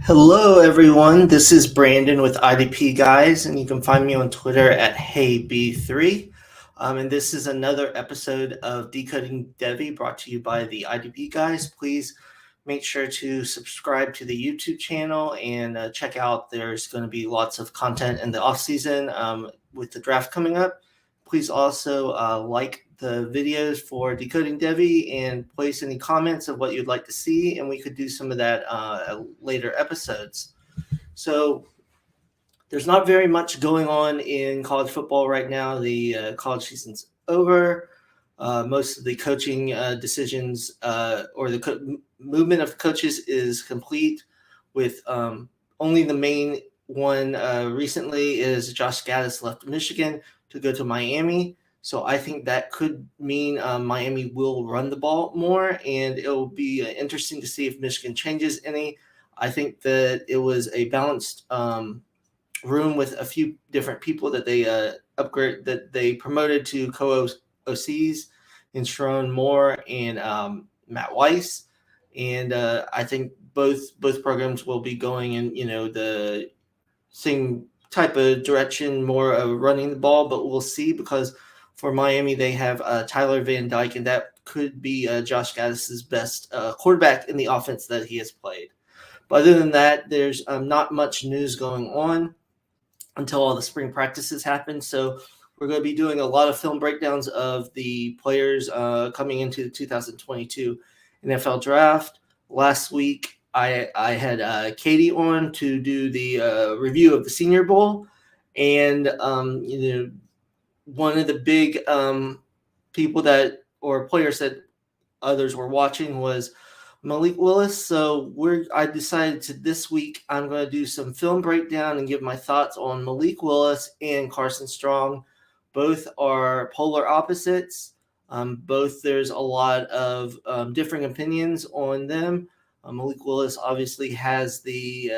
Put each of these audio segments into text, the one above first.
Hello, everyone. This is Brandon with IDP Guys, and you can find me on Twitter at HayB3. And this is another episode of Decoding Devy brought to you by the IDP Guys. Please make sure to subscribe to the YouTube channel and check out. There's going to be lots of content in the off season with the draft coming up. Please also like the videos for Decoding Devy and place any comments of what you'd like to see, and we could do some of that later episodes. So there's not very much going on in college football right now. The college season's over. Most of the coaching decisions or the movement of coaches is complete, with only the main one recently is Josh Gaddis left Michigan to go to Miami. So I think that could mean Miami will run the ball more, and it will be interesting to see if Michigan changes any. I think that it was a balanced room with a few different people that they promoted to co-OCs in Sharon Moore and Matt Weiss, and I think both programs will be going in the same type of direction, more of running the ball, but we'll see, because for Miami they have Tyler Van Dyke, and that could be Josh Gaddis's best quarterback in the offense that he has played. But other than that, there's not much news going on until all the spring practices happen. So we're going to be doing a lot of film breakdowns of the players coming into the 2022 NFL Draft. Last week, I had Katie on to do the review of the Senior Bowl, and one of the big people or players that others were watching was Malik Willis. So I decided this week I'm going to do some film breakdown and give my thoughts on Malik Willis and Carson Strong. Both are polar opposites. Both there's a lot of differing opinions on them. Malik Willis obviously has the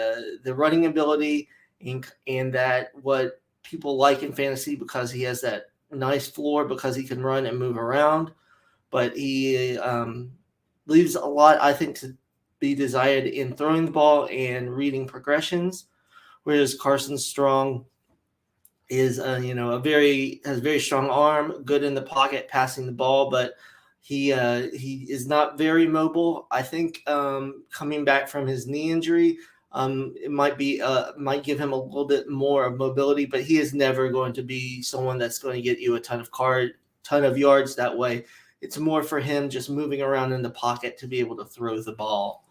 running ability and that what people like in fantasy, because he has that nice floor, because he can run and move around. But he leaves a lot, I think, to be desired in throwing the ball and reading progressions, whereas Carson Strong is has a very strong arm, good in the pocket, passing the ball, but he is not very mobile. I think coming back from his knee injury, it might give him a little bit more of mobility, but he is never going to be someone that's going to get you a ton of yards that way. It's more for him just moving around in the pocket to be able to throw the ball.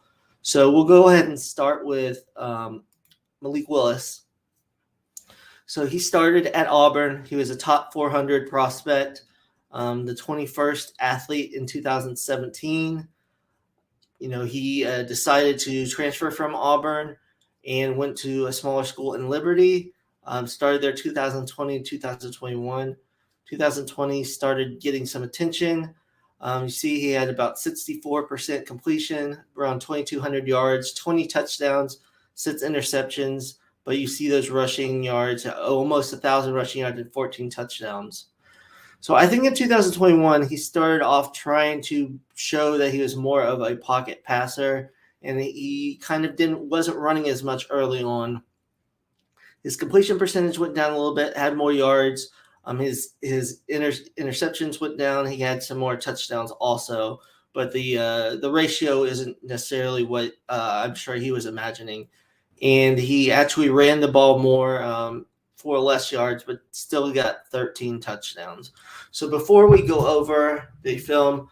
So we'll go ahead and start with Malik Willis. So he started at Auburn. He was a top 400 prospect, the 21st athlete in 2017. He decided to transfer from Auburn and went to a smaller school in Liberty. Started there 2020 and 2021. 2020 started getting some attention. You see he had about 64% completion, around 2,200 yards, 20 touchdowns, 6 interceptions. But you see those rushing yards, almost 1,000 rushing yards and 14 touchdowns. So I think in 2021, he started off trying to show that he was more of a pocket passer, and he kind of wasn't running as much early on. His completion percentage went down a little bit, had more yards. His interceptions went down. He had some more touchdowns also, but the ratio isn't necessarily what I'm sure he was imagining. And he actually ran the ball more for less yards, but still got 13 touchdowns. So before we go over the film,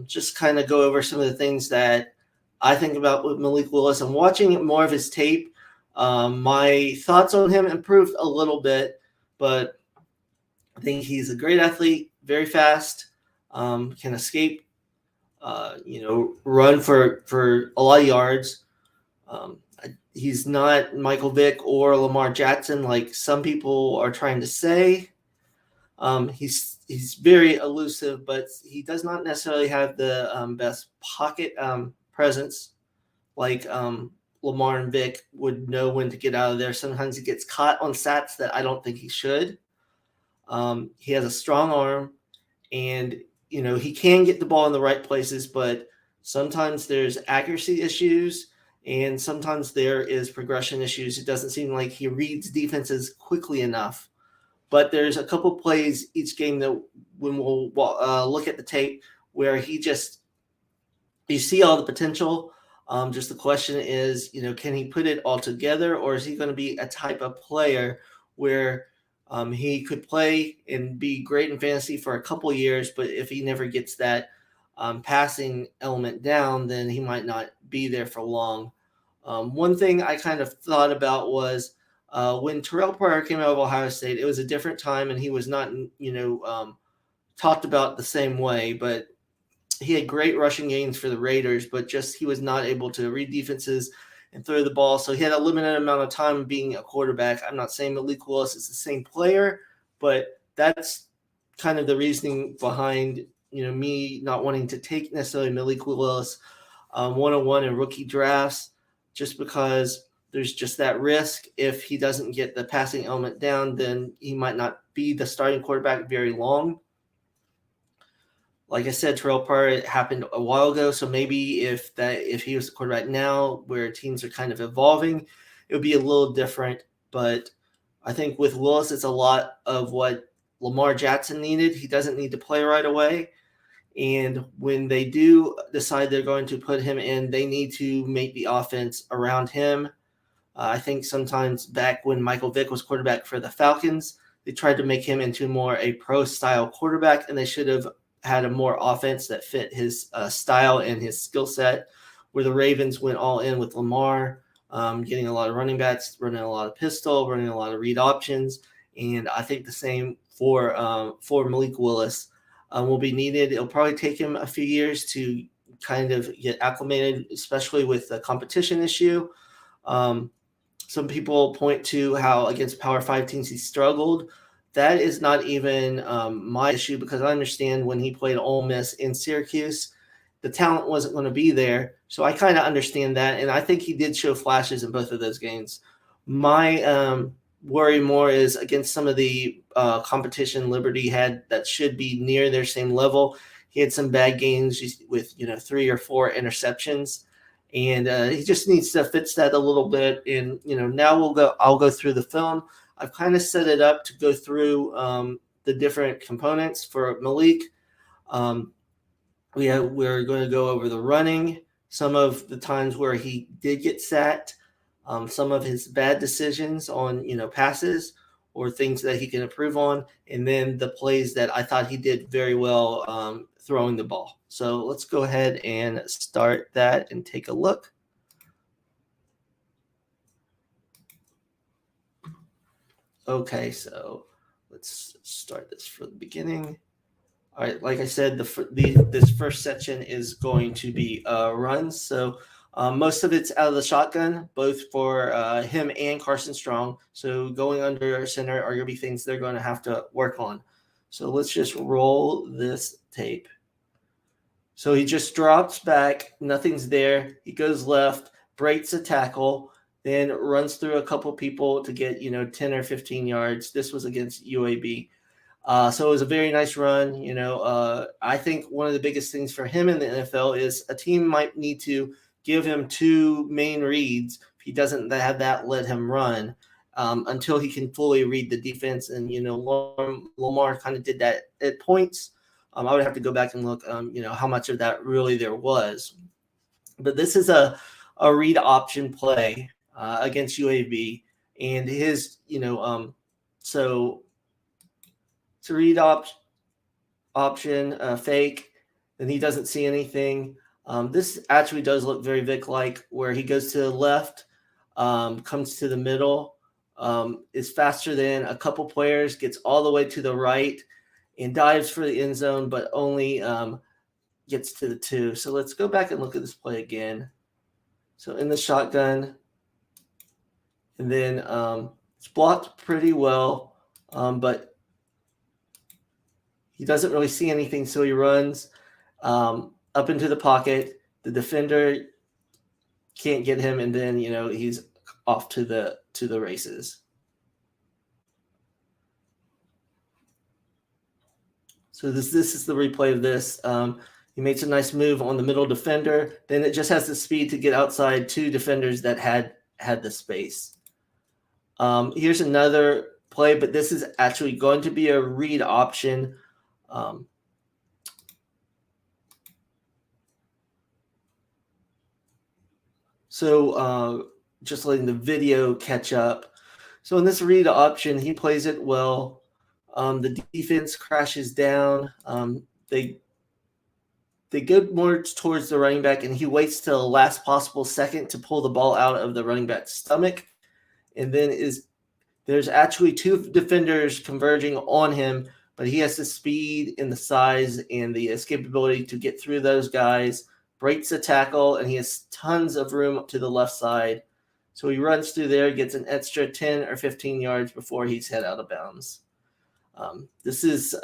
just kind of go over some of the things that I think about with Malik Willis. And watching more of his tape, my thoughts on him improved a little bit, but I think he's a great athlete, very fast, can escape, run for a lot of yards. He's not Michael Vick or Lamar Jackson like some people are trying to say. He's very elusive, but he does not necessarily have the best pocket presence like Lamar and Vick would know when to get out of there. Sometimes he gets caught on sats that I don't think he should. He has a strong arm, and he can get the ball in the right places, but sometimes there's accuracy issues and sometimes there is progression issues. It doesn't seem like he reads defenses quickly enough. But there's a couple plays each game that when we'll look at the tape where he just you see all the potential. Just the question is, can he put it all together, or is he going to be a type of player where he could play and be great in fantasy for a couple years, but if he never gets that passing element down, then he might not be there for long. One thing I kind of thought about was when Terrell Pryor came out of Ohio State, it was a different time, and he was not, talked about the same way, but he had great rushing gains for the Raiders, but just he was not able to read defenses and throw the ball. So he had a limited amount of time being a quarterback. I'm not saying Malik Willis is the same player, but that's kind of the reasoning behind me not wanting to take necessarily Malik Willis 101 in rookie drafts, just because there's just that risk. If he doesn't get the passing element down, then he might not be the starting quarterback very long. Like I said, Terrell Pryor happened a while ago, so maybe if he was the quarterback now, where teams are kind of evolving, it would be a little different. But I think with Willis, it's a lot of what Lamar Jackson needed. He doesn't need to play right away, and when they do decide they're going to put him in, they need to make the offense around him. I think sometimes back when Michael Vick was quarterback for the Falcons, they tried to make him into more a pro-style quarterback, and they should have had a more offense that fit his style and his skill set, where the Ravens went all in with Lamar, getting a lot of running backs, running a lot of pistol, running a lot of read options. And I think the same for Malik Willis will be needed. It'll probably take him a few years to kind of get acclimated, especially with the competition issue. Some people point to how against Power 5 teams he struggled. That is not even my issue, because I understand when he played Ole Miss in Syracuse, the talent wasn't going to be there. So I kind of understand that, and I think he did show flashes in both of those games. My worry more is against some of the competition Liberty had that should be near their same level. He had some bad games with 3 or 4 interceptions, and he just needs to fix that a little bit. And now I'll go through the film. I've kind of set it up to go through the different components for Malik. We're going to go over the running, some of the times where he did get sacked, some of his bad decisions on passes or things that he can improve on, and then the plays that I thought he did very well throwing the ball. So let's go ahead and start that and take a look. Okay, so let's start this from the beginning. All right, like I said, this first section is going to be runs. So most of it's out of the shotgun, both for him and Carson Strong. So going under center are going to be things they're going to have to work on. So let's just roll this tape. So he just drops back, nothing's there. He goes left, breaks a tackle, then runs through a couple people to get 10 or 15 yards. This was against UAB. So it was a very nice run. I think one of the biggest things for him in the NFL is a team might need to give him 2 main reads. If he doesn't have that, let him run until he can fully read the defense. And, Lamar kind of did that at points. I would have to go back and look, how much of that really there was. But this is a read option play against UAB. And his, so to read option fake, then he doesn't see anything. This actually does look very Vic-like, where he goes to the left, comes to the middle, is faster than a couple players, gets all the way to the right, and dives for the end zone, but only gets to the 2. So let's go back and look at this play again. So in the shotgun, and then it's blocked pretty well, but he doesn't really see anything, so he runs up into the pocket. The defender can't get him, and then he's off to the races. So this is the replay of this. He makes a nice move on the middle defender. Then it just has the speed to get outside 2 defenders that had the space. Here's another play, but this is actually going to be a read option. So just letting the video catch up. So in this read option, he plays it well. The defense crashes down. They go more towards the running back, and he waits till the last possible second to pull the ball out of the running back's stomach. And then there's actually 2 defenders converging on him, but he has the speed and the size and the escapability to get through those guys, breaks a tackle, and he has tons of room to the left side. So he runs through there, gets an extra 10 or 15 yards before he's head out of bounds. This is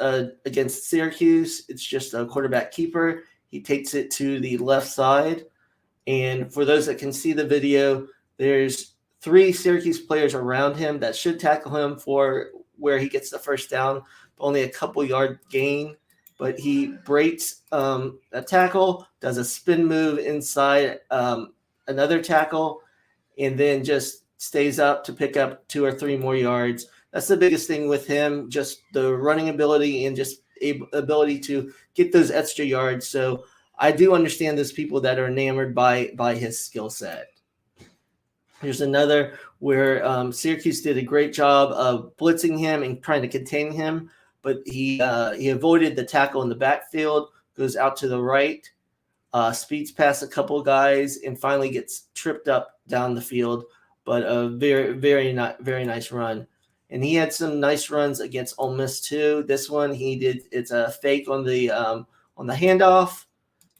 against Syracuse. It's just a quarterback keeper. He takes it to the left side. And for those that can see the video, there's 3 Syracuse players around him that should tackle him for where he gets the first down, only a couple yard gain. But he breaks a tackle, does a spin move inside another tackle, and then just stays up to pick up 2 or 3 more yards. That's the biggest thing with him, just the running ability and just ability to get those extra yards. So I do understand those people that are enamored by his skill set. Here's another where Syracuse did a great job of blitzing him and trying to contain him, but he avoided the tackle in the backfield, goes out to the right, speeds past a couple guys, and finally gets tripped up down the field. But a very nice run. And he had some nice runs against Ole Miss too. This one it's a fake on the handoff.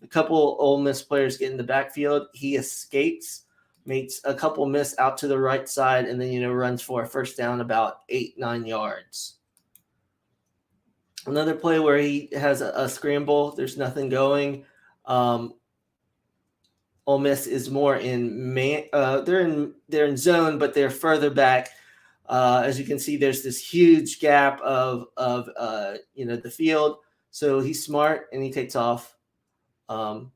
A couple Ole Miss players get in the backfield. He escapes, makes a couple miss out to the right side, and then runs for a first down about 8-9 yards. Another play where he has a scramble. There's nothing going. Ole Miss is more in man. They're in zone, but they're further back. As you can see, there's this huge gap of the field. So he's smart and he takes off. And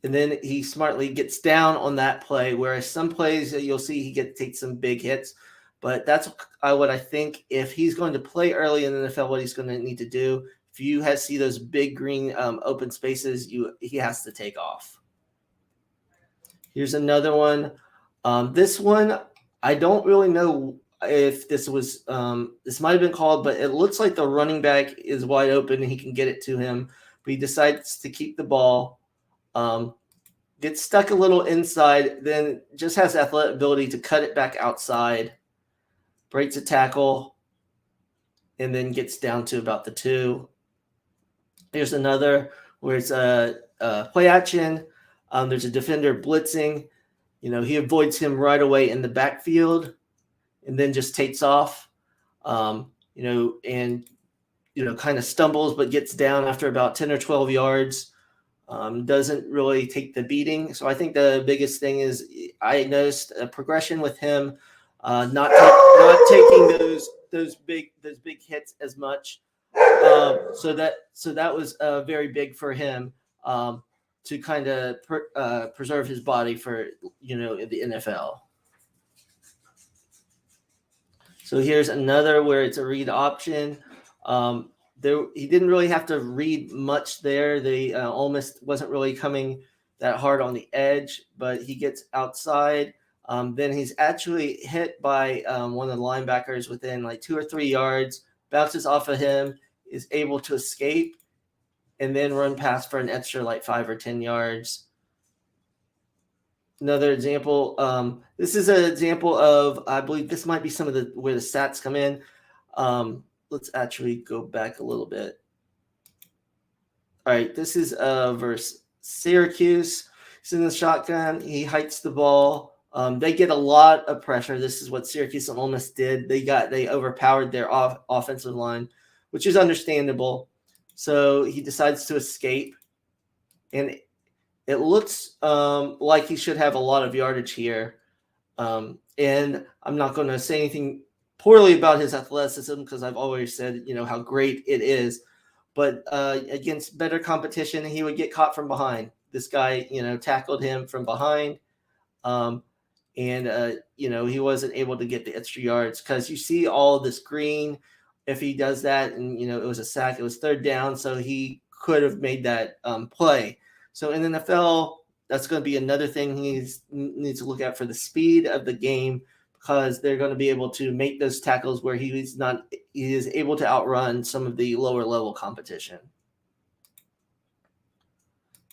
then he smartly gets down on that play, whereas some plays you'll see he takes some big hits. But that's what I think. If he's going to play early in the NFL, what he's going to need to do, if you see those big green open spaces, he has to take off. Here's another one. This one, I don't really know if this was this might have been called, but it looks like the running back is wide open and he can get it to him. But he decides to keep the ball, gets stuck a little inside, then just has athletic ability to cut it back outside, breaks a tackle, and then gets down to about the 2. Here's another where it's a play action. There's a defender blitzing. He avoids him right away in the backfield and then just takes off, and kind of stumbles but gets down after about 10 or 12 yards. Doesn't really take the beating. So I think the biggest thing is I noticed a progression with him, not taking those big hits as much. So that was very big for him to kind of preserve his body for the NFL. So here's another where it's a read option. He didn't really have to read much there. They almost wasn't really coming that hard on the edge, but he gets outside. Then he's actually hit by one of the linebackers within like 2 or 3 yards, bounces off of him, is able to escape, and then run past for an extra like 5 or 10 yards. Another example. This is an example of, I believe this might be some of where the stats come in. Let's actually go back a little bit. All right, this is versus Syracuse. He's in the shotgun. He hikes the ball. They get a lot of pressure. This is what Syracuse and Ole Miss did. They overpowered their offensive line, which is understandable. So he decides to escape, and it looks like he should have a lot of yardage here. And I'm not going to say anything poorly about his athleticism because I've always said, how great it is. but against better competition, he would get caught from behind. This guy, tackled him from behind. And he wasn't able to get the extra yards because you see all this green. If he does that, and it was a sack, it was third down, so he could have made that play. So in the NFL, that's going to be another thing he needs to look at for the speed of the game, because they're going to be able to make those tackles where he is able to outrun some of the lower level competition.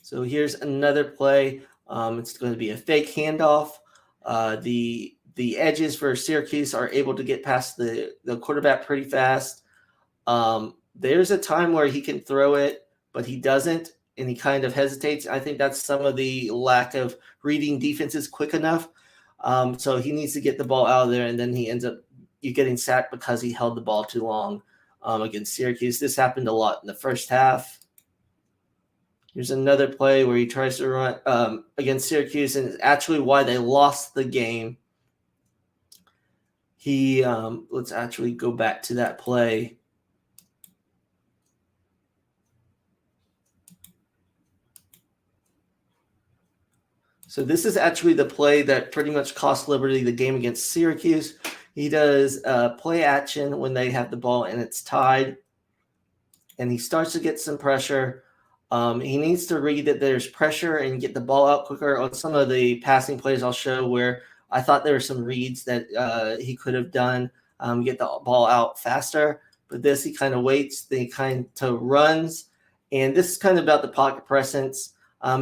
So here's another play. It's going to be a fake handoff. The edges for Syracuse are able to get past the quarterback pretty fast. There's a time where he can throw it, but he doesn't, and he kind of hesitates. I think that's some of the lack of reading defenses quick enough. So he needs to get the ball out of there, and then he ends up getting sacked because he held the ball too long against Syracuse. This happened a lot in the first half. Here's another play where he tries to run against Syracuse, and it's actually why they lost the game. Let's actually go back to that play. So this is actually the play that pretty much cost Liberty the game against Syracuse. He does play action when they have the ball and it's tied, and he starts to get some pressure. He needs to read that there's pressure and get the ball out quicker. On some of the passing plays I'll show where I thought there were some reads that he could have done, get the ball out faster. But this, he kind of waits, then he kind of runs. And this is kind of about the pocket presence.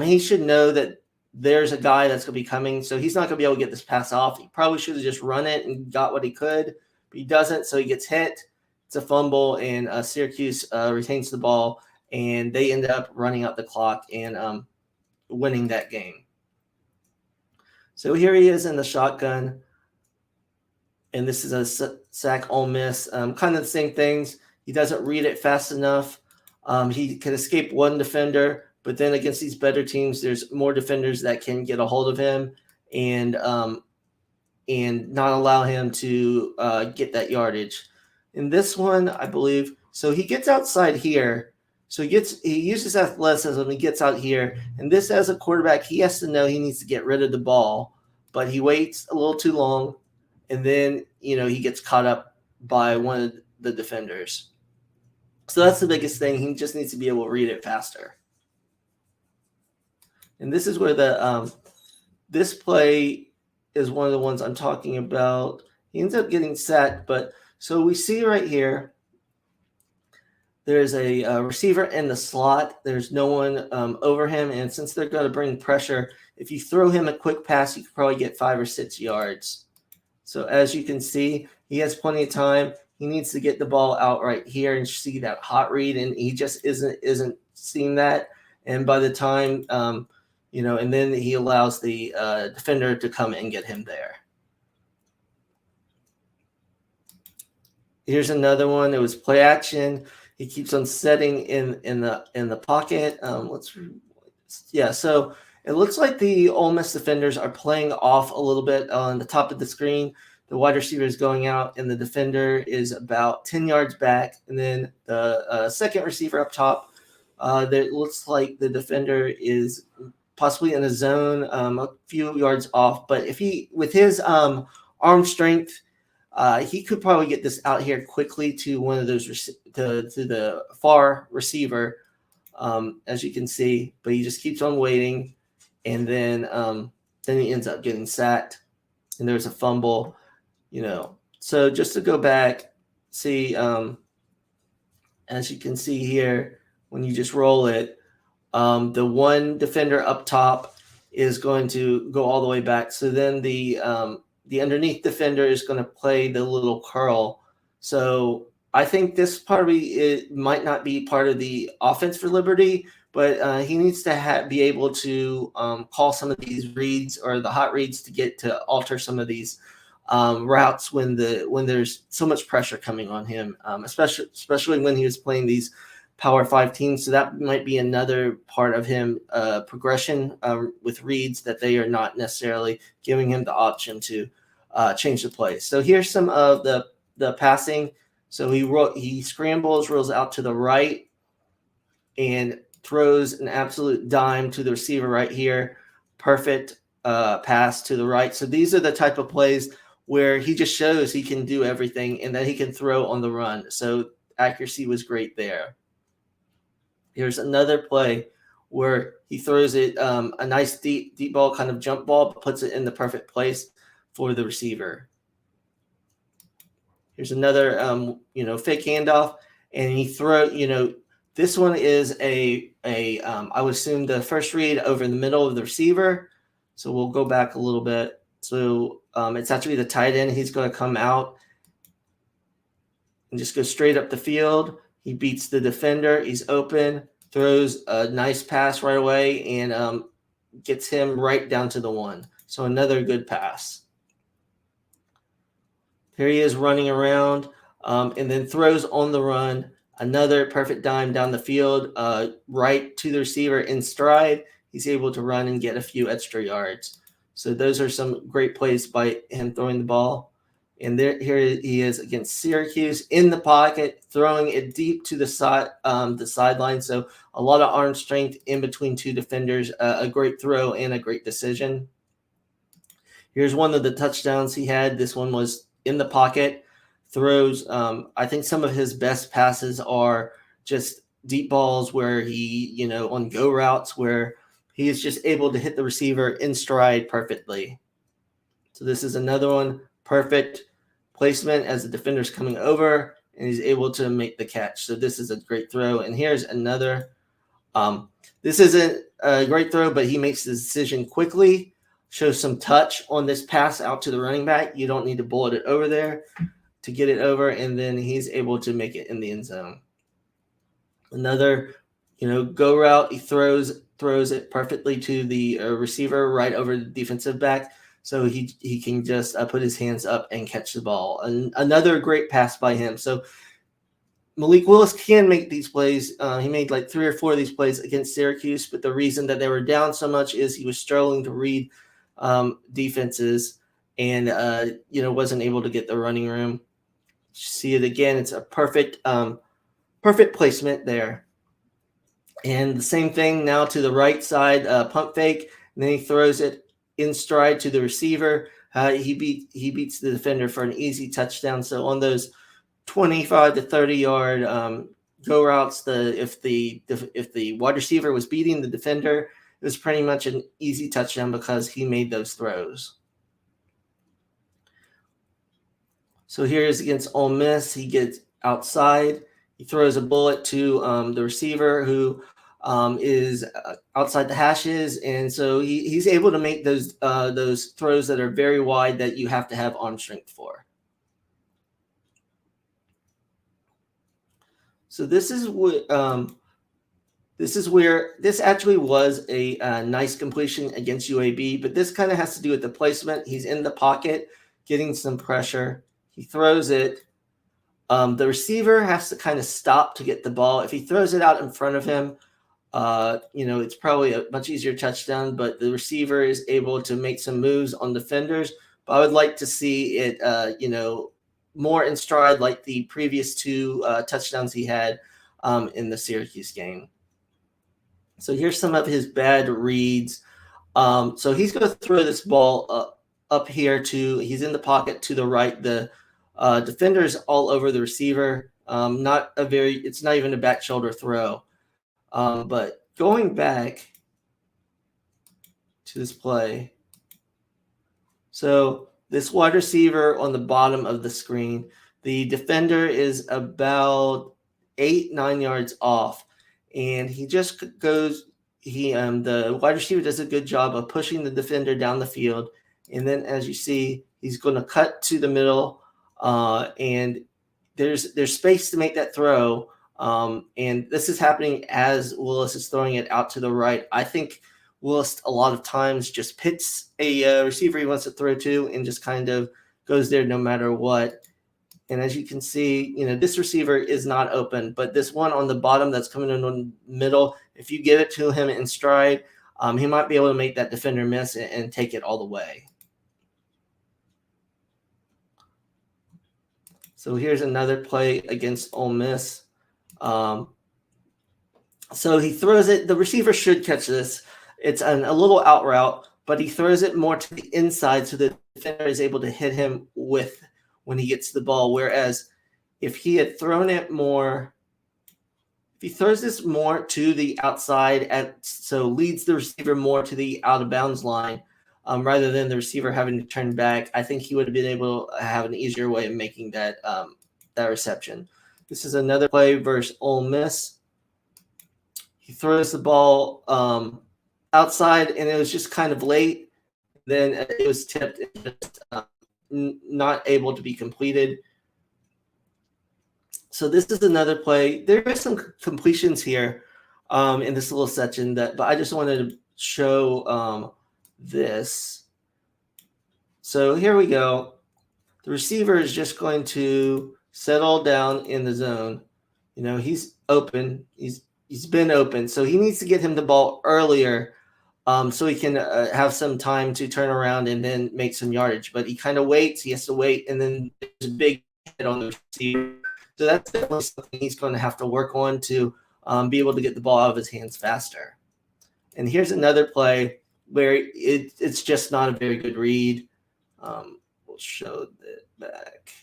He should know that there's a guy that's going to be coming, so he's not going to be able to get this pass off. He probably should have just run it and got what he could, but he doesn't, so he gets hit. It's a fumble, and Syracuse retains the ball, and they end up running out the clock and winning that game. So here he is in the shotgun, and this is a sack Ole Miss. Kind of the same things. He doesn't read it fast enough. He can escape one defender, but then against these better teams, there's more defenders that can get a hold of him and not allow him to get that yardage. In this one, I believe, so he gets outside here. So he uses athleticism, he gets out here, and this, as a quarterback, he has to know he needs to get rid of the ball, but he waits a little too long, and then he gets caught up by one of the defenders. So that's the biggest thing. He just needs to be able to read it faster. And this is where this play is one of the ones I'm talking about. He ends up getting sacked, but so we see right here, there's a receiver in the slot. There's no one over him, and since they're going to bring pressure, if you throw him a quick pass, you could probably get 5 or 6 yards. So as you can see, he has plenty of time. He needs to get the ball out right here and see that hot read, and he just isn't seeing that. And by the time, and then he allows the defender to come and get him there. Here's another one. It was play action. He keeps on setting in the pocket. So it looks like the Ole Miss defenders are playing off a little bit on the top of the screen. The wide receiver is going out, and the defender is about 10 yards back. And then the second receiver up top, it looks like the defender is possibly in a zone, a few yards off. But with his arm strength, he could probably get this out here quickly to one of those to the far receiver, as you can see. But he just keeps on waiting, and then he ends up getting sacked, and there's a fumble. So just to go back, see, as you can see here, when you just roll it, the one defender up top is going to go all the way back. So then the underneath defender is going to play the little curl. So I think this it might not be part of the offense for Liberty, but he needs to be able to call some of these reads or the hot reads to get to alter some of these routes when there's so much pressure coming on him, especially when he was playing these Power 5 teams. So that might be another part of him progression with reads, that they are not necessarily giving him the option to change the play. So here's some of the passing. So he scrambles, rolls out to the right, and throws an absolute dime to the receiver right here. Perfect pass to the right. So these are the type of plays where he just shows he can do everything and that he can throw on the run. So accuracy was great there. Here's another play where he throws it a nice deep ball, kind of jump ball, but puts it in the perfect place for the receiver. Here's another fake handoff, and he this one is I would assume the first read over in the middle of the receiver. So we'll go back a little bit. So it's actually the tight end. He's going to come out and just go straight up the field. He beats the defender. He's open, throws a nice pass right away, and gets him right down to the one. So another good pass. Here he is running around, and then throws on the run. Another perfect dime down the field, right to the receiver in stride. He's able to run and get a few extra yards. So those are some great plays by him throwing the ball. And here he is against Syracuse in the pocket, throwing it deep to the sideline. So a lot of arm strength in between two defenders, a great throw and a great decision. Here's one of the touchdowns he had. This one was in the pocket, throws. I think some of his best passes are just deep balls where he, on go routes where he is just able to hit the receiver in stride perfectly. So this is another one, perfect placement as the defender's coming over, and he's able to make the catch. So this is a great throw. And here's another. This isn't a great throw, but he makes the decision quickly. Shows some touch on this pass out to the running back. You don't need to bullet it over there to get it over, and then he's able to make it in the end zone. Another, go route. He throws it perfectly to the receiver right over the defensive back, so he can just put his hands up and catch the ball. And another great pass by him. So Malik Willis can make these plays. He made like 3 or 4 of these plays against Syracuse, but the reason that they were down so much is he was struggling to read defenses and wasn't able to get the running room. See it again. It's a perfect placement there. And the same thing now to the right side, pump fake, and then he throws it in stride to the receiver. He beats the defender for an easy touchdown. So on those 25 to 30 yard go routes, if the wide receiver was beating the defender, it was pretty much an easy touchdown because he made those throws. So here is against Ole Miss. He gets outside. He throws a bullet to the receiver who is outside the hashes, and so he's able to make those throws that are very wide that you have to have arm strength for. So this is where this actually was a nice completion against UAB, but this kind of has to do with the placement. He's in the pocket, getting some pressure. He throws it. The receiver has to kind of stop to get the ball. If he throws it out in front of him, it's probably a much easier touchdown, but the receiver is able to make some moves on defenders. But I would like to see it, more in stride like the previous 2 touchdowns he had in the Syracuse game. So here's some of his bad reads. So he's going to throw this ball up here he's in the pocket to the right. The defender's all over the receiver. It's not even a back shoulder throw. But going back to this play, so this wide receiver on the bottom of the screen, the defender is about 8-9 yards off, and he just goes. The wide receiver does a good job of pushing the defender down the field, and then as you see, he's going to cut to the middle, and there's space to make that throw. And this is happening as Willis is throwing it out to the right. I think Willis a lot of times just picks a receiver he wants to throw to and just kind of goes there no matter what. And as you can see, this receiver is not open, but this one on the bottom that's coming in the middle, if you give it to him in stride, he might be able to make that defender miss and take it all the way. So here's another play against Ole Miss. So he throws it. The receiver should catch this. It's a little out route, but he throws it more to the inside so the defender is able to hit him with when he gets the ball. Whereas if he had thrown it more, if he throws this more to the outside, so leads the receiver more to the out of bounds line, rather than the receiver having to turn back, I think he would have been able to have an easier way of making that reception. This is another play versus Ole Miss. He throws the ball outside, and it was just kind of late. Then it was tipped, and just not able to be completed. So this is another play. There are some completions here in this little section, but I just wanted to show this. So here we go. The receiver is just going to settle down in the zone. He's open. He's been open, so he needs to get him the ball earlier, so he can have some time to turn around and then make some yardage. But he kind of waits. He has to wait, and then there's a big hit on the receiver. So that's definitely something he's going to have to work on to be able to get the ball out of his hands faster. And here's another play where it's just not a very good read. We'll show it back.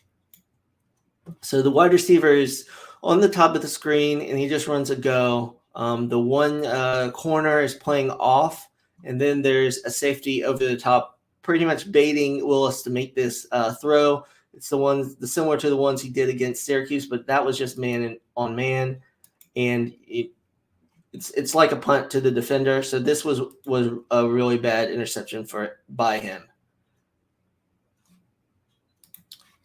So the wide receiver is on the top of the screen, and he just runs a go. The one corner is playing off, and then there's a safety over the top, pretty much baiting Willis to make this throw. It's the similar to the ones he did against Syracuse, but that was just man on man, and it's like a punt to the defender. So this was a really bad interception by him.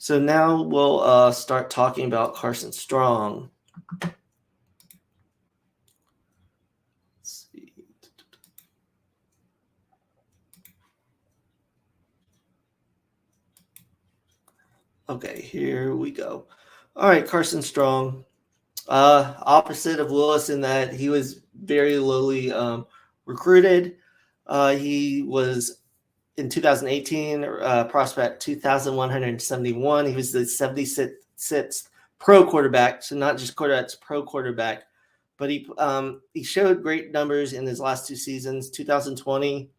So now we'll start talking about Carson Strong. Let's see. Okay, here we go. All right, Carson Strong. Opposite of Willis in that he was very lowly recruited. He was in 2018 prospect 2,171. He was the 76th pro quarterback, so not just quarterbacks, pro quarterback. But he showed great numbers in his last two seasons. 2020,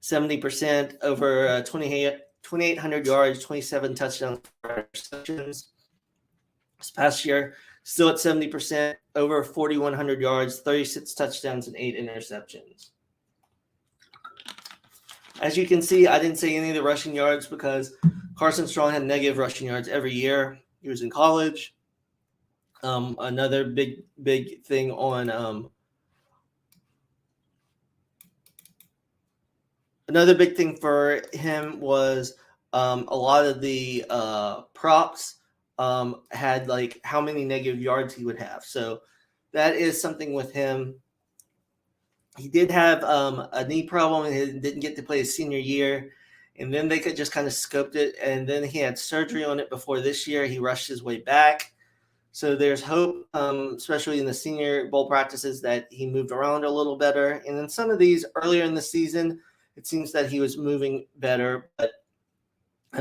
70%, over 2,800 yards, 27 touchdowns, receptions. This past year, still at 70%, over 4,100 yards, 36 touchdowns, and 8 interceptions. As you can see, I didn't say any of the rushing yards because Carson Strong had negative rushing yards every year. He was in college. Another big thing on another big thing for him was a lot of the props had like how many negative yards he would have. So that is something with him. He did have a knee problem and he didn't get to play his senior year. And then they could just kind of scoped it. And then he had surgery on it before this year. He rushed his way back. So there's hope, especially in the senior bowl practices, that he moved around a little better. And in some of these earlier in the season, it seems that he was moving better. But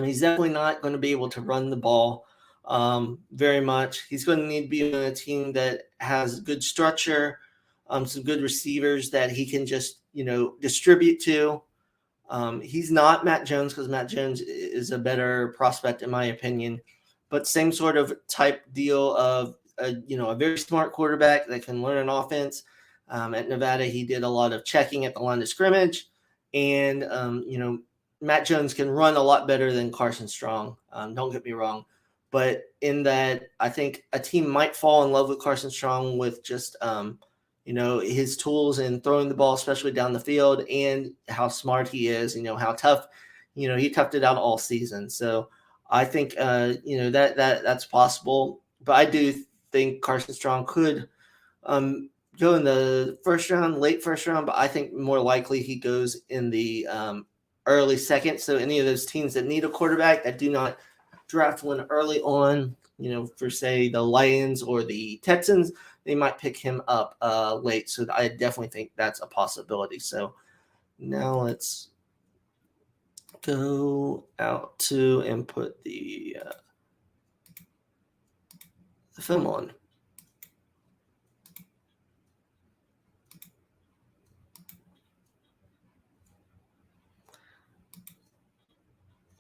he's definitely not going to be able to run the ball very much. He's going to need to be on a team that has good structure, some good receivers that he can just, distribute to. He's not Matt Jones because Matt Jones is a better prospect in my opinion, but same sort of type deal of, a very smart quarterback that can learn an offense. At Nevada, he did a lot of checking at the line of scrimmage, and, Matt Jones can run a lot better than Carson Strong. Don't get me wrong. But in that, I think a team might fall in love with Carson Strong with just, his tools and throwing the ball, especially down the field, and how smart he is, how tough, he toughed it out all season. So I think, that's possible. But I do think Carson Strong could go in the first round, late first round, but I think more likely he goes in the early second. So any of those teams that need a quarterback that do not draft one early on, for say the Lions or the Texans, they might pick him up late. So I definitely think that's a possibility. So now let's go out to and put the film on.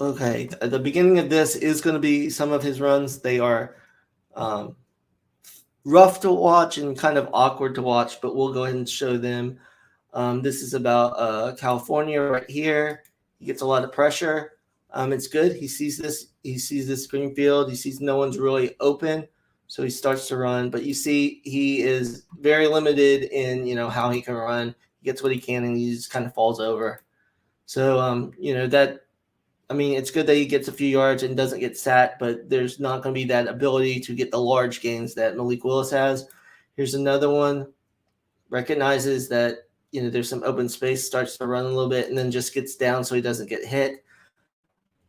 Okay, at the beginning of this is going to be some of his runs. They are rough to watch and kind of awkward to watch, but we'll go ahead and show them. This is about California right here. He gets a lot of pressure. It's good. He sees this. He sees this green field. He sees no one's really open, so he starts to run. But you see, he is very limited in how he can run. He gets what he can, and he just kind of falls over. So that. I mean, it's good that he gets a few yards and doesn't get sacked, but there's not going to be that ability to get the large gains that Malik Willis has. Here's another one. Recognizes that there's some open space, starts to run a little bit, and then just gets down so he doesn't get hit.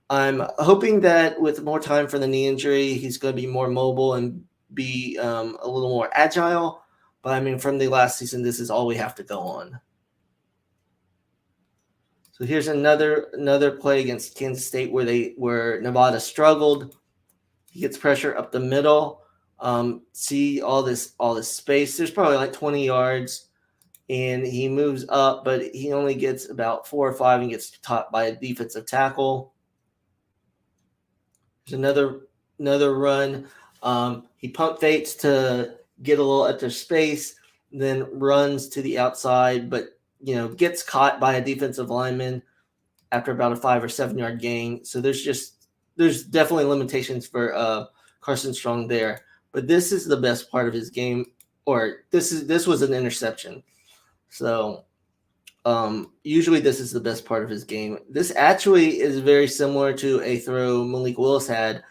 I'm hoping that with more time for the knee injury, he's going to be more mobile and be a little more agile. But I mean, from the last season, this is all we have to go on. So here's another play against Kansas State where Nevada struggled. He gets pressure up the middle. See all this space. There's probably like 20 yards, and he moves up, but he only gets about 4 or 5 and gets topped by a defensive tackle. There's another run. He pump fakes to get a little extra space, then runs to the outside, but gets caught by a defensive lineman after about a 5 or 7 yard gain. So there's definitely limitations for Carson Strong there. But this is the best part of his game, or this was an interception. So usually this is the best part of his game. This actually is very similar to a throw Malik Willis had.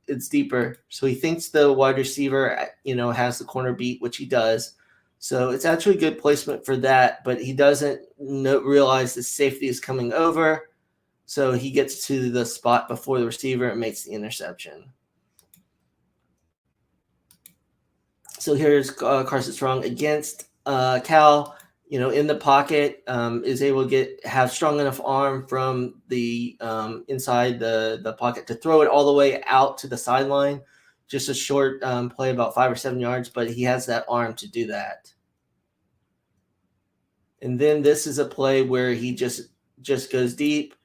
It's deeper. So he thinks the wide receiver, has the corner beat, which he does. So it's actually good placement for that, but he doesn't realize the safety is coming over. So he gets to the spot before the receiver and makes the interception. So here's Carson Strong against Cal, in the pocket, is able to have strong enough arm from the inside the pocket to throw it all the way out to the sideline. Just a short play, about 5 or 7 yards, but he has that arm to do that. And then this is a play where he just goes deep,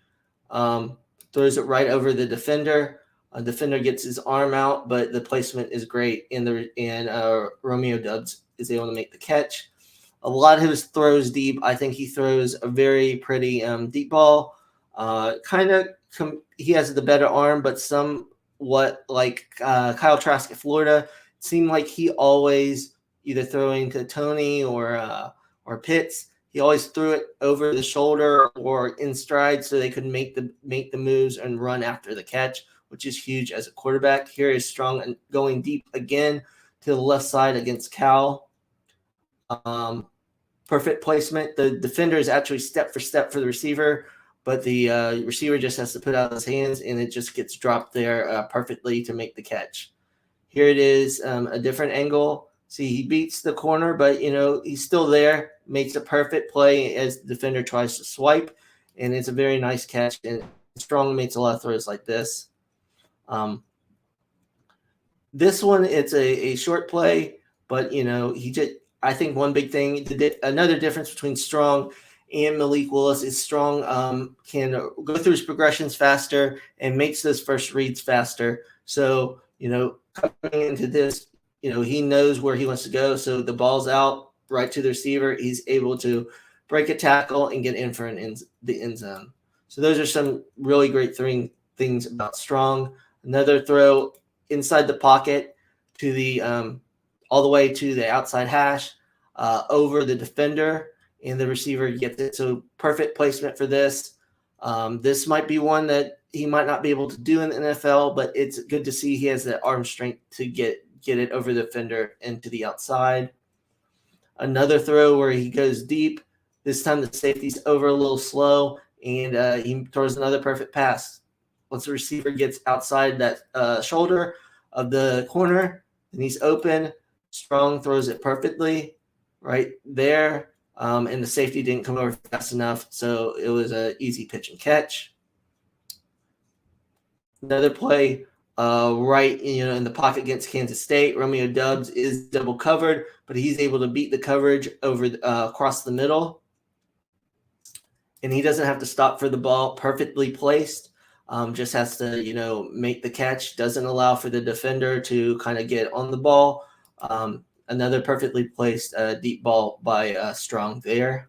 throws it right over the defender. A defender gets his arm out, but the placement is great, and Romeo Doubs is able to make the catch. A lot of his throws deep. I think he throws a very pretty deep ball. He has the better arm, but somewhat like Kyle Trask at Florida, it seemed like he always either throwing to Tony or Pitts. He always threw it over the shoulder or in stride so they could make the moves and run after the catch, which is huge as a quarterback. Here is Strong and going deep again to the left side against Cal. Perfect placement. The defender is actually step for step for the receiver, but the receiver just has to put out his hands, and it just gets dropped there perfectly to make the catch. Here it is, a different angle. See, he beats the corner, but, he's still there, makes a perfect play as the defender tries to swipe, and it's a very nice catch, and Strong makes a lot of throws like this. This one, it's a short play, but, I think one big thing, another difference between Strong and Malik Willis is Strong can go through his progressions faster and makes those first reads faster. So, coming into this, he knows where he wants to go. So the ball's out right to the receiver. He's able to break a tackle and get in for the end zone. So those are some really great things about Strong. Another throw inside the pocket to the all the way to the outside hash over the defender, and the receiver gets it. So perfect placement for this. This might be one that he might not be able to do in the NFL, but it's good to see he has that arm strength to get it over the defender and to the outside. Another throw where he goes deep. This time the safety's over a little slow, and he throws another perfect pass. Once the receiver gets outside that shoulder of the corner, and he's open, Strong throws it perfectly right there, and the safety didn't come over fast enough, so it was an easy pitch and catch. Another play right in the pocket against Kansas State. Romeo Doubs is double covered, but he's able to beat the coverage over across the middle. and he doesn't have to stop for the ball, perfectly placed. Just has to, make the catch. Doesn't allow for the defender to kind of get on the ball. Another perfectly placed deep ball by Strong there.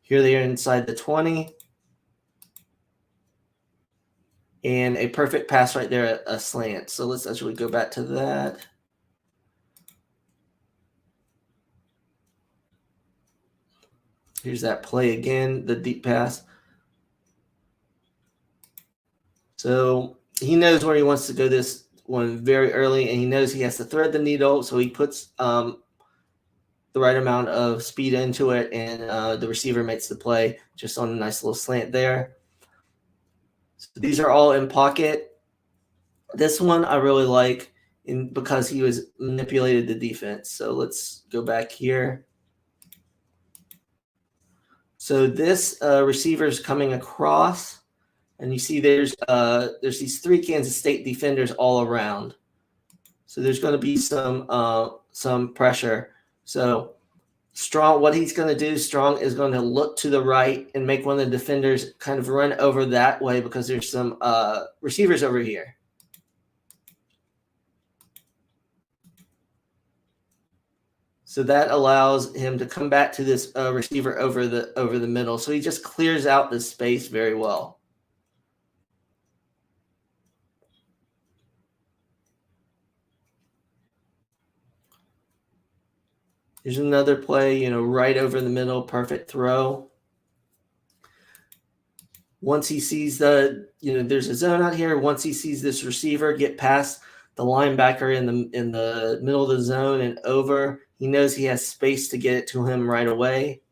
Here they are inside the 20. And a perfect pass right there, a slant. So let's actually go back to that. Here's that play again, the deep pass. So he knows where he wants to go this one very early, and he knows he has to thread the needle, so he puts the right amount of speed into it, and the receiver makes the play just on a nice little slant there. So these are all in pocket. This one I really like because he was manipulated the defense. So let's go back here. So this receiver is coming across, and you see there's these 3 Kansas State defenders all around. So there's going to be some pressure. So Strong, what he's going to do, Strong is going to look to the right and make one of the defenders kind of run over that way because there's some receivers over here. So that allows him to come back to this receiver over the middle. So he just clears out the space very well. Here's another play, right over the middle, perfect throw. Once he sees there's a zone out here. Once he sees this receiver get past the linebacker in the middle of the zone and over, he knows he has space to get it to him right away.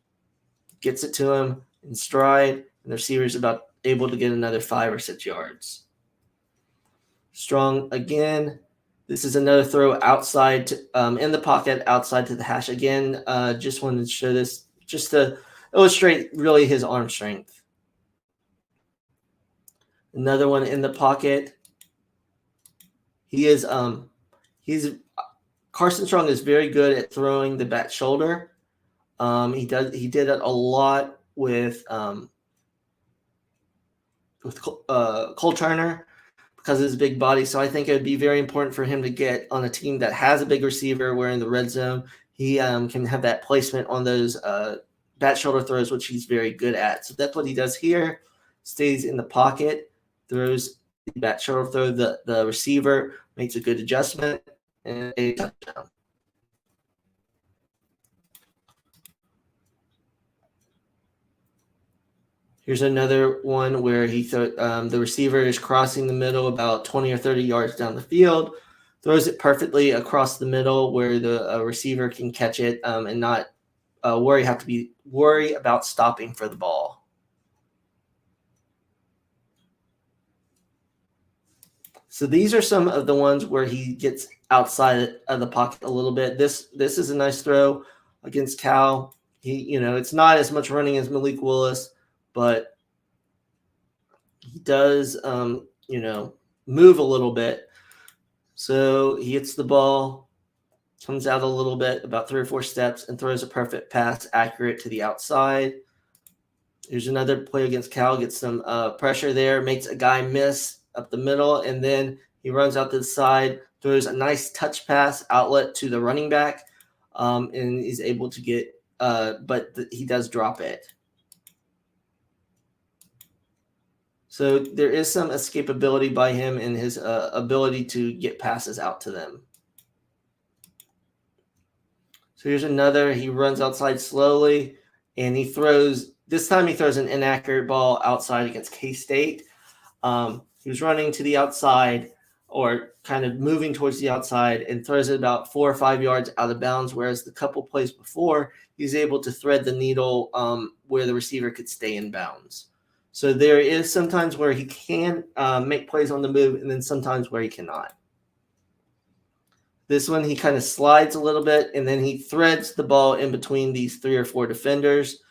Gets it to him in stride, and the receiver's about able to get another 5 or 6 yards. Strong again. This is another throw outside in the pocket, outside to the hash. Again, just wanted to show this just to illustrate really his arm strength. Another one in the pocket. Carson Strong is very good at throwing the back shoulder. He did it a lot with Cole Turner because of his big body. So I think it would be very important for him to get on a team that has a big receiver where in the red zone he can have that placement on those back shoulder throws, which he's very good at. So that's what he does here. Stays in the pocket, throws the back shoulder throw. The receiver makes a good adjustment and a touchdown. Here's another one where the receiver is crossing the middle about 20 or 30 yards down the field, throws it perfectly across the middle where the receiver can catch it and not worry about stopping for the ball. So these are some of the ones where he gets outside of the pocket a little bit. This is a nice throw against Cal. It's not as much running as Malik Willis, but he does, move a little bit. So he hits the ball, comes out a little bit, about 3 or 4 steps, and throws a perfect pass, accurate to the outside. Here's another play against Cal, gets some pressure there, makes a guy miss up the middle, and then he runs out to the side, throws a nice touch pass outlet to the running back, and is able to get, he does drop it. So there is some escapability by him in his ability to get passes out to them. So here's another. He runs outside slowly, and this time he throws an inaccurate ball outside against K-State. He was running to the outside or kind of moving towards the outside and throws it about 4 or 5 yards out of bounds, whereas the couple plays before, he's able to thread the needle where the receiver could stay in bounds. So there is sometimes where he can make plays on the move, and then sometimes where he cannot. This one, he kind of slides a little bit, and then he threads the ball in between these 3 or 4 defenders.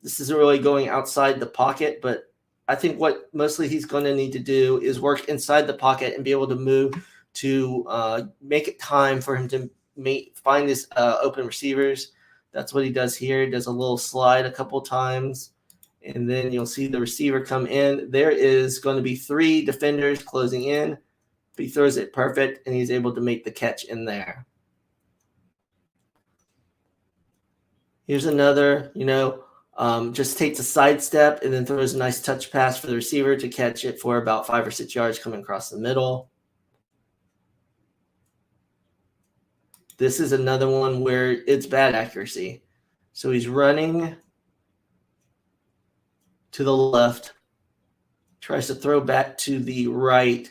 This isn't really going outside the pocket, but I think what mostly he's going to need to do is work inside the pocket and be able to move to make it time for him to find his open receivers. That's what he does here. He does a little slide a couple times, and then you'll see the receiver come in. There is going to be 3 defenders closing in. He throws it perfect, and he's able to make the catch in there. Here's another, just takes a sidestep and then throws a nice touch pass for the receiver to catch it for about 5 or 6 yards coming across the middle. This is another one where it's bad accuracy. So he's running to the left, tries to throw back to the right.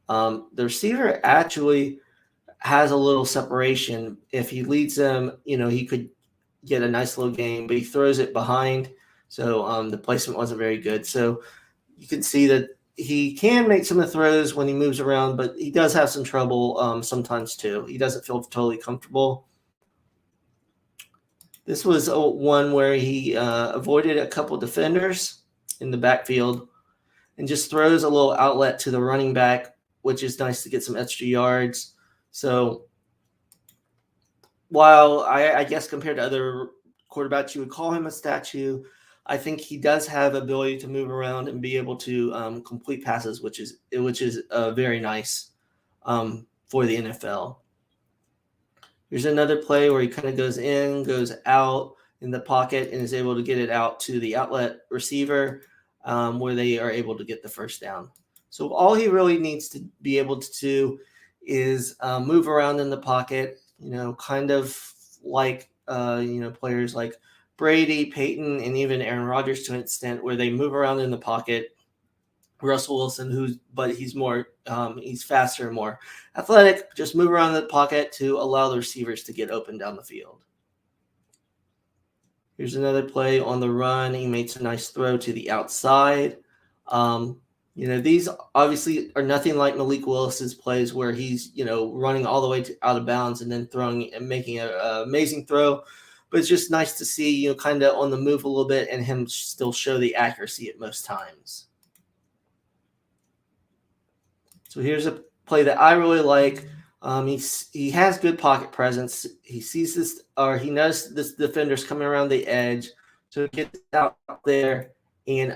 The receiver actually has a little separation. If he leads them, he could get a nice little game, but he throws it behind. So the placement wasn't very good. So you can see that he can make some of the throws when he moves around, but he does have some trouble sometimes too. He doesn't feel totally comfortable. This was one where he avoided a couple defenders in the backfield and just throws a little outlet to the running back, which is nice to get some extra yards. So while I guess compared to other quarterbacks, you would call him a statue, I think he does have ability to move around and be able to complete passes, which is very nice for the NFL. Here's another play where he kind of goes in, goes out in the pocket, and is able to get it out to the outlet receiver where they are able to get the first down. So all he really needs to be able to do is move around in the pocket, kind of like, players like Brady, Peyton, and even Aaron Rodgers to an extent where they move around in the pocket. Russell Wilson, he's faster and more athletic, just move around the pocket to allow the receivers to get open down the field. Here's another play on the run. He makes a nice throw to the outside. These obviously are nothing like Malik Willis's plays where he's, running all the way out of bounds and then throwing and making an amazing throw. But it's just nice to see, kind of on the move a little bit and him still show the accuracy at most times. So here's a play that I really like. He has good pocket presence. He sees this, or he knows this defender's coming around the edge, so he gets out there and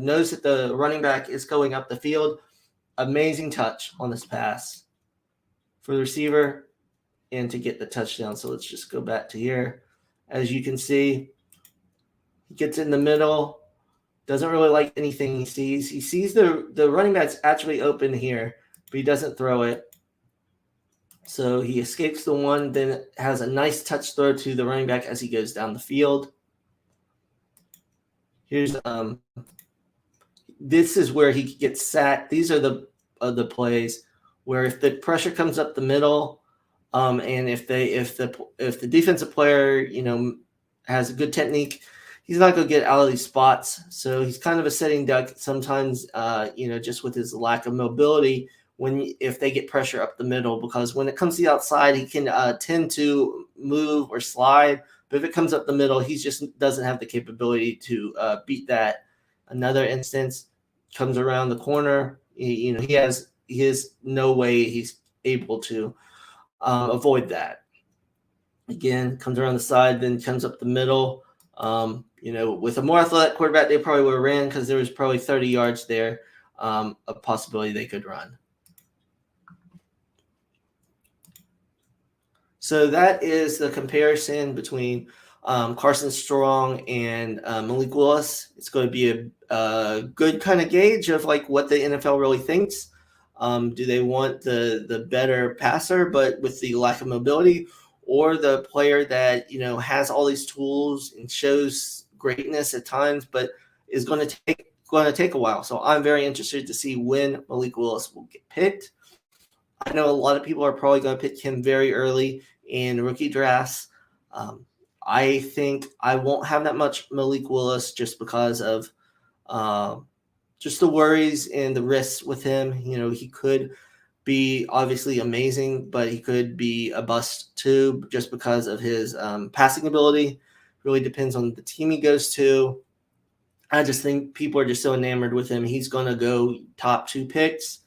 knows that the running back is going up the field. Amazing touch on this pass for the receiver and to get the touchdown. So let's just go back to here. As you can see, he gets in the middle. Doesn't really like anything he sees. He sees the running back's actually open here, but he doesn't throw it. So he escapes the one, then has a nice touch throw to the running back as he goes down the field. Here's this is where he gets sacked. These are the plays where if the pressure comes up the middle, and if the defensive player has a good technique, he's not going to get out of these spots. So he's kind of a sitting duck sometimes, just with his lack of mobility if they get pressure up the middle, because when it comes to the outside, he can tend to move or slide. But if it comes up the middle, he just doesn't have the capability to beat that. Another instance comes around the corner. He has no way he's able to avoid that. Again, comes around the side, then comes up the middle. With a more athletic quarterback, they probably would have ran because there was probably 30 yards there, a possibility they could run. So that is the comparison between Carson Strong and Malik Willis. It's going to be a good kind of gauge of like what the NFL really thinks. Do they want the better passer, but with the lack of mobility, or the player that has all these tools and shows greatness at times, but is going to take a while? So I'm very interested to see when Malik Willis will get picked. I know a lot of people are probably going to pick him very early in rookie drafts. I think I won't have that much Malik Willis just because of just the worries and the risks with him. He could be obviously amazing, but he could be a bust too, just because of his passing ability. Really depends on the team he goes to. I just think people are just so enamored with him. He's going to go top 2 picks.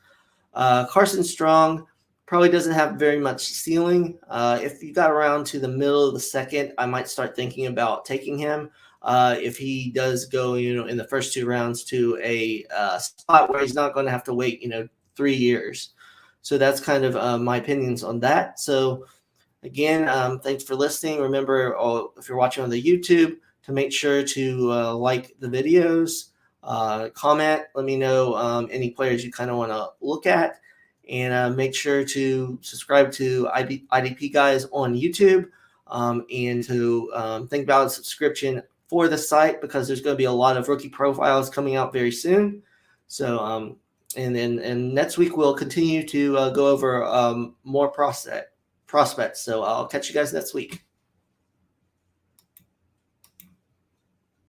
Carson Strong, Probably doesn't have very much ceiling. If you got around to the middle of the second, I might start thinking about taking him. If he does go, in the first 2 rounds to a spot where he's not going to have to wait, 3 years. So that's kind of my opinions on that. So again, thanks for listening. Remember, if you're watching on the YouTube, to make sure to like the videos, comment, let me know any players you kind of want to look at, and make sure to subscribe to IDP Guys on YouTube, and to think about a subscription for the site, because there's going to be a lot of rookie profiles coming out very soon. So, and next week we'll continue to go over more prospects. So I'll catch you guys next week.